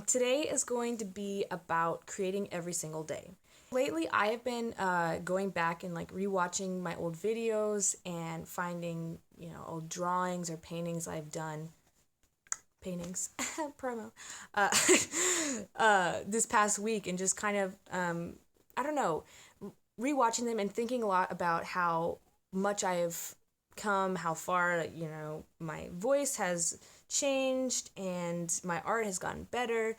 Today is going to be about creating every single day. Lately, I have been going back and like rewatching my old videos and finding, old drawings or paintings I've done. Paintings, promo, uh, this past week, and just kind of, I don't know, rewatching them and thinking a lot about how much I have come, how far, my voice has changed and my art has gotten better,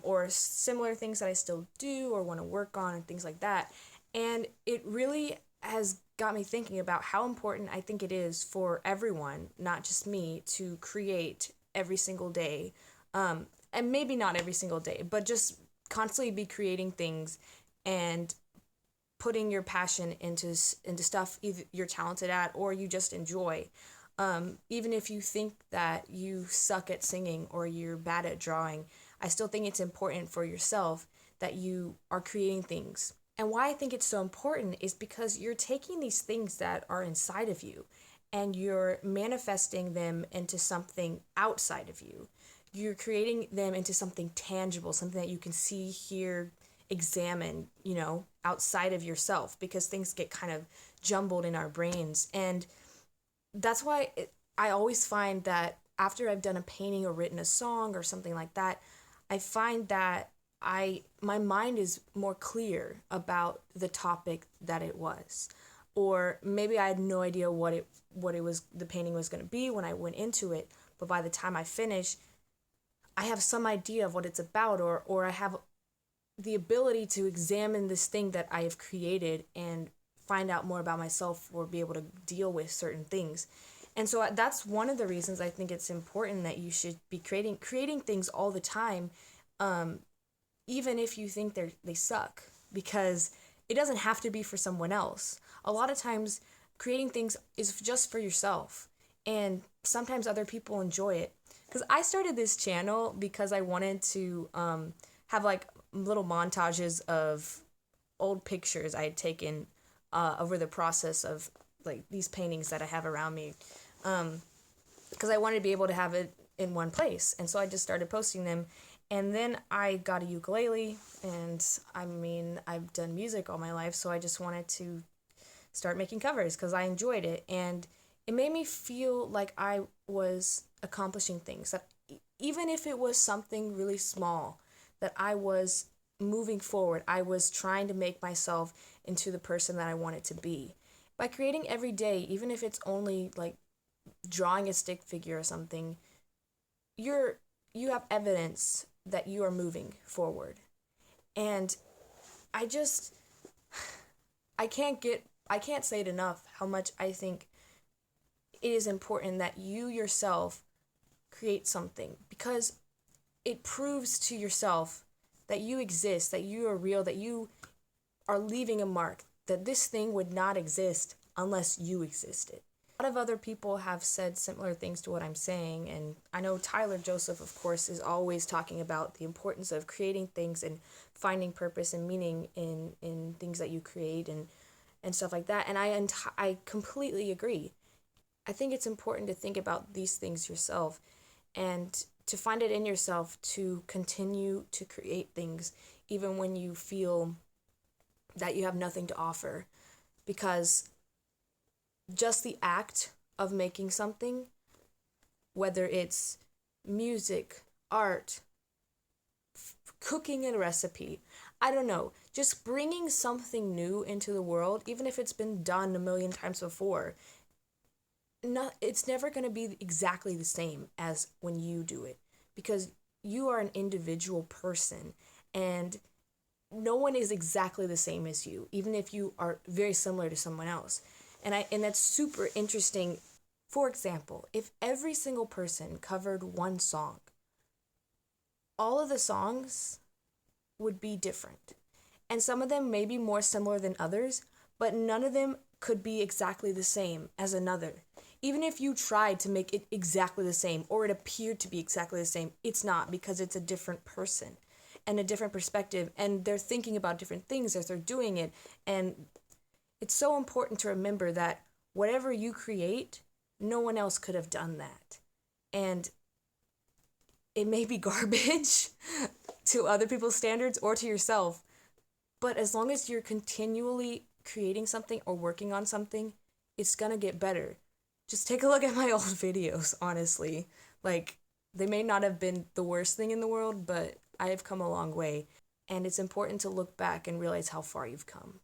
or similar things that I still do or want to work on and things like that. And it really has got me thinking about how important I think it is for everyone, not just me, to create every single day. And maybe not every single day, but just constantly be creating things and putting your passion into stuff either you're talented at or you just enjoy. Even if you think that you suck at singing or you're bad at drawing, I still think it's important for yourself that you are creating things. And why I think it's so important is because you're taking these things that are inside of you and you're manifesting them into something outside of you. You're creating them into something tangible, something that you can see, hear, examine, outside of yourself, because things get kind of jumbled in our brains. And that's why I always find that after I've done a painting or written a song or something like that, I find that my mind is more clear about the topic that it was. Or maybe I had no idea what it was the painting was going to be when I went into it, but by the time I finish, I have some idea of what it's about, or I have the ability to examine this thing that I have created and find out more about myself or be able to deal with certain things. And so that's one of the reasons I think it's important that you should be creating things all the time, even if you think they suck, because it doesn't have to be for someone else. A lot of times, creating things is just for yourself, and sometimes other people enjoy it. Because I started this channel because I wanted to have like little montages of old pictures I had taken over the process of like these paintings that I have around me, because I wanted to be able to have it in one place. And so I just started posting them. And then I got a ukulele, and I mean, I've done music all my life, so I just wanted to start making covers because I enjoyed it. And it made me feel like I was accomplishing things, that even if it was something really small, that I was moving forward. I was trying to make myself into the person that I wanted to be. By creating every day, even if it's only like drawing a stick figure or something, you have evidence that you are moving forward. And I just I can't say it enough how much I think it is important that you yourself create something, because it proves to yourself that you exist, that you are real, that you are leaving a mark, that this thing would not exist unless you existed. A lot of other people have said similar things to what I'm saying, and I know Tyler Joseph, of course, is always talking about the importance of creating things and finding purpose and meaning in things that you create and stuff like that. And I completely agree. I think it's important to think about these things yourself and to find it in yourself to continue to create things even when you feel that you have nothing to offer, because just the act of making something, whether it's music, art, cooking a recipe, I don't know, just bringing something new into the world, even if it's been done a million times before, it's never going to be exactly the same as when you do it, because you are an individual person, and no one is exactly the same as you, even if you are very similar to someone else. And that's super interesting. For example, if every single person covered one song, all of the songs would be different. And some of them may be more similar than others, but none of them could be exactly the same as another. Even if you tried to make it exactly the same, or it appeared to be exactly the same, it's not, because it's a different person and a different perspective, and they're thinking about different things as they're doing it. And it's so important to remember that whatever you create, no one else could have done that. And It may be garbage to other people's standards or to yourself, but as long as you're continually creating something or working on something, it's gonna get better. Just take a look at my old videos, honestly. Like, they may not have been the worst thing in the world, but I have come a long way. And it's important to look back and realize how far you've come.